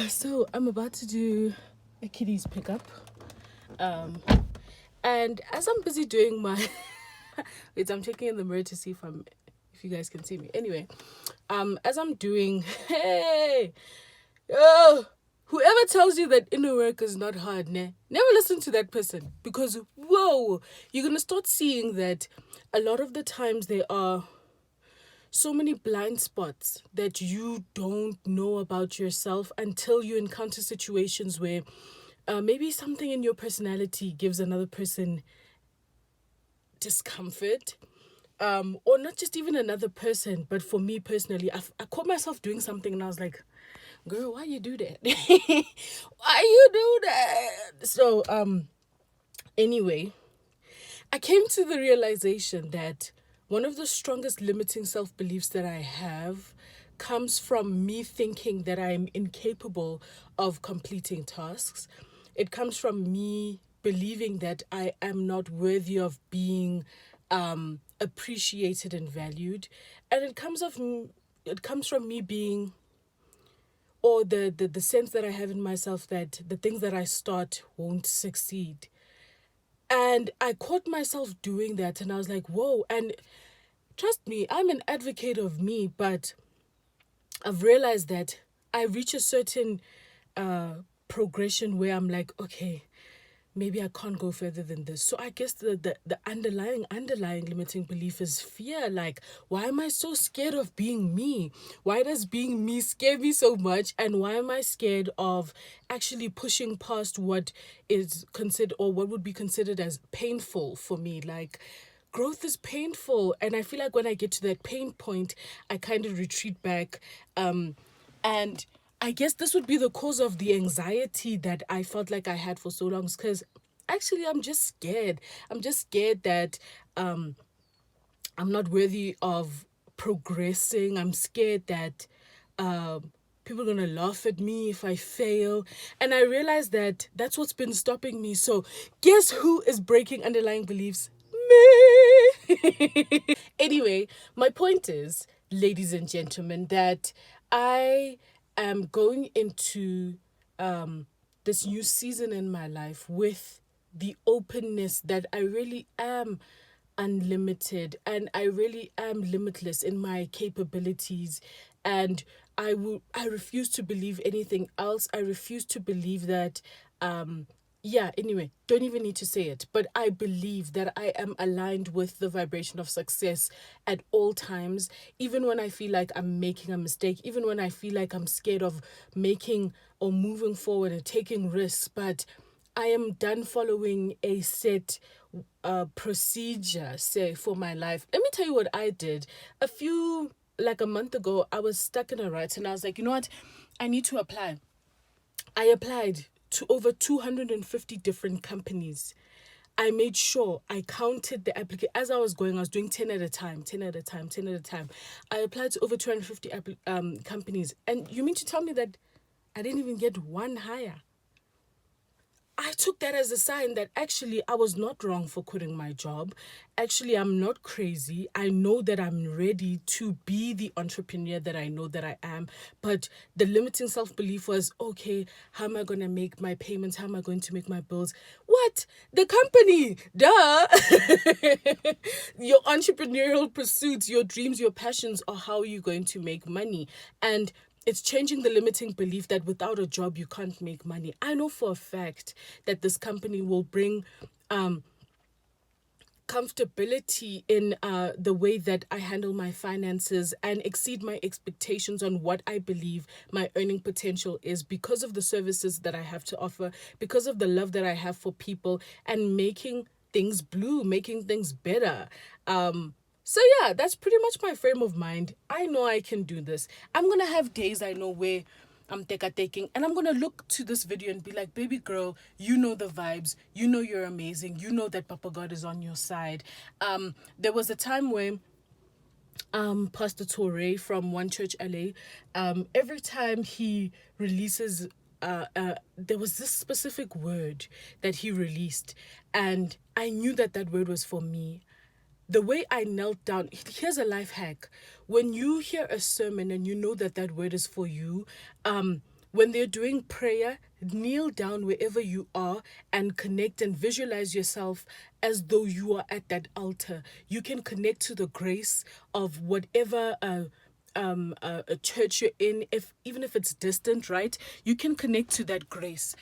So I'm about to do a kiddies pickup. Um, and as I'm busy doing my wait, I'm checking in the mirror to see if you guys can see me. Anyway, as I'm doing hey oh whoever tells you that inner work is not hard, never listen to that person because whoa, you're gonna start seeing that a lot of the times there are so many blind spots that you don't know about yourself until you encounter situations where maybe something in your personality gives another person discomfort. Or not just even another person, but for me personally, I caught myself doing something and I was like, girl, why you do that? Why you do that? So, anyway, I came to the realization that one of the strongest limiting self beliefs that I have comes from me thinking that I'm incapable of completing tasks. It comes from me believing that I am not worthy of being appreciated and valued, and it comes from me being or the sense that I have in myself that the things that I start won't succeed. And I caught myself doing that and I was like, whoa. And trust me, I'm an advocate of me, but I've realized that I reach a certain progression where I'm like, okay, maybe I can't go further than this. So I guess the underlying limiting belief is fear. Like, why am I so scared of being me? Why does being me scare me so much? And why am I scared of actually pushing past what is considered or what would be considered as painful for me? Like, growth is painful, and I feel like when I get to that pain point, I kind of retreat back. And I guess this would be the cause of the anxiety that I felt like I had for so long. Because actually, I'm just scared. I'm just scared that I'm not worthy of progressing. I'm scared that people are gonna laugh at me if I fail. And I realized that that's what's been stopping me. So, guess who is breaking underlying beliefs? Me. Anyway, my point is, ladies and gentlemen, that I am going into this new season in my life with the openness that I really am unlimited and I really am limitless in my capabilities, and I refuse to believe anything else. I refuse to believe that yeah, anyway, don't even need to say it, but I believe that I am aligned with the vibration of success at all times, even when I feel like I'm making a mistake, even when I feel like I'm scared of making or moving forward and taking risks. But I am done following a set procedure, say, for my life. Let me tell you what I did. Like a month ago, I was stuck in a rut and I was like, you know what? I need to apply. I applied to over 250 different companies. I made sure I counted the application as I was going. I was doing 10 at a time, 10 at a time, 10 at a time. I applied to over 250 companies. And you mean to tell me that I didn't even get one hire? I took that as a sign that actually I was not wrong for quitting my job. Actually, I'm not crazy. I know that I'm ready to be the entrepreneur that I know that I am. But the limiting self belief was, okay, how am I going to make my payments? How am I going to make my bills? What? The company, duh. Your entrepreneurial pursuits, your dreams, your passions are how you're going to make money. And it's changing the limiting belief that without a job you can't make money. I know for a fact that this company will bring comfortability in the way that I handle my finances and exceed my expectations on what I believe my earning potential is because of the services that I have to offer, because of the love that I have for people, and making things bloom, making things better. So yeah, that's pretty much my frame of mind. I know I can do this. I'm gonna have days I know where I'm taking, and I'm gonna look to this video and be like, baby girl, you know the vibes, you know you're amazing, you know that Papa God is on your side. There was a time when Pastor Torre from One Church LA, every time he releases there was this specific word that he released, and I knew that that word was for me. The way I knelt down, here's a life hack. When you hear a sermon and you know that that word is for you, when they're doing prayer, kneel down wherever you are and connect and visualize yourself as though you are at that altar. You can connect to the grace of whatever a church you're in, if even if it's distant, right? You can connect to that grace.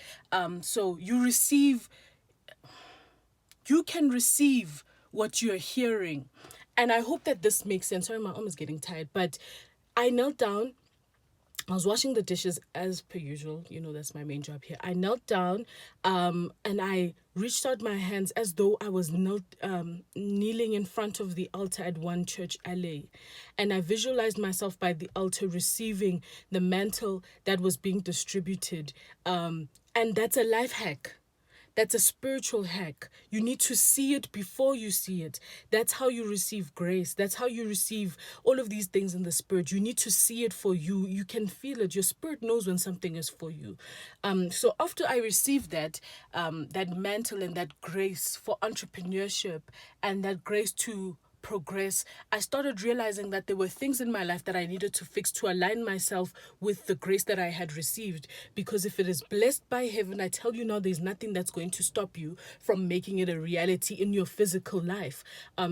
So you can receive what you're hearing. And I hope that this makes sense. Sorry, my arm is getting tired, but I knelt down. I was washing the dishes as per usual. You know, that's my main job here. I knelt down and I reached out my hands as though I was kneeling in front of the altar at one church alley. And I visualized myself by the altar receiving the mantle that was being distributed. And that's a life hack. That's a spiritual hack. You need to see it before you see it. That's how you receive grace. That's how you receive all of these things in the spirit. You need to see it for you. You can feel it. Your spirit knows when something is for you. So after I received that mantle and that grace for entrepreneurship and that grace to progress, I started realizing that there were things in my life that I needed to fix to align myself with the grace that I had received. Because if it is blessed by heaven, I tell you now, there's nothing that's going to stop you from making it a reality in your physical life.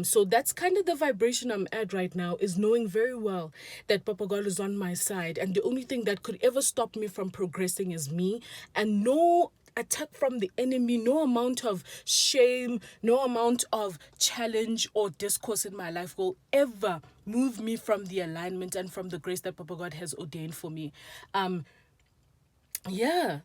So that's kind of the vibration I'm at right now, is knowing very well that Papa God is on my side, and the only thing that could ever stop me from progressing is me, and no attack from the enemy, no amount of shame, no amount of challenge or discourse in my life will ever move me from the alignment and from the grace that Papa God has ordained for me. Yeah,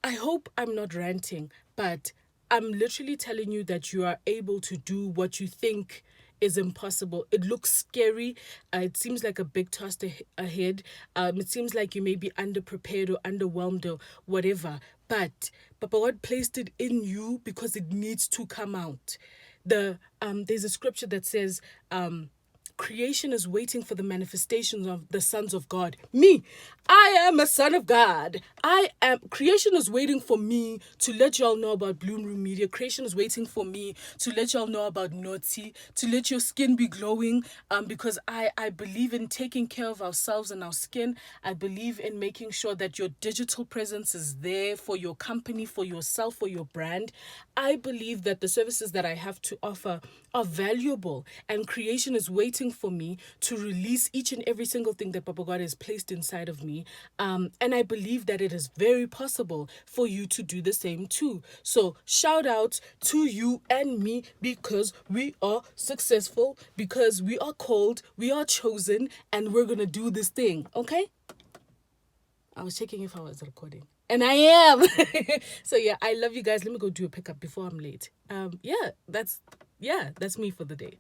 I hope I'm not ranting, but I'm literally telling you that you are able to do what you think is impossible. It looks scary. It seems like a big task ahead. It seems like you may be underprepared or underwhelmed or whatever. But Papa God placed it in you because it needs to come out. There's a scripture that says, creation is waiting for the manifestations of the sons of God. Me, I am a son of God. Creation is waiting for me to let y'all know about Bloom Room Media. Creation is waiting for me to let y'all know about Naughty, to let your skin be glowing, because I believe in taking care of ourselves and our skin. I believe in making sure that your digital presence is there for your company, for yourself, for your brand. I believe that the services that I have to offer are valuable, and creation is waiting for me to release each and every single thing that Papa God has placed inside of me. And I believe that it is very possible for you to do the same too. So shout out to you and me, because we are successful, because we are called, we are chosen, and we're going to do this thing. Okay? I was checking if I was recording. And I am. So yeah, I love you guys. Let me go do a pickup before I'm late. That's me for the day.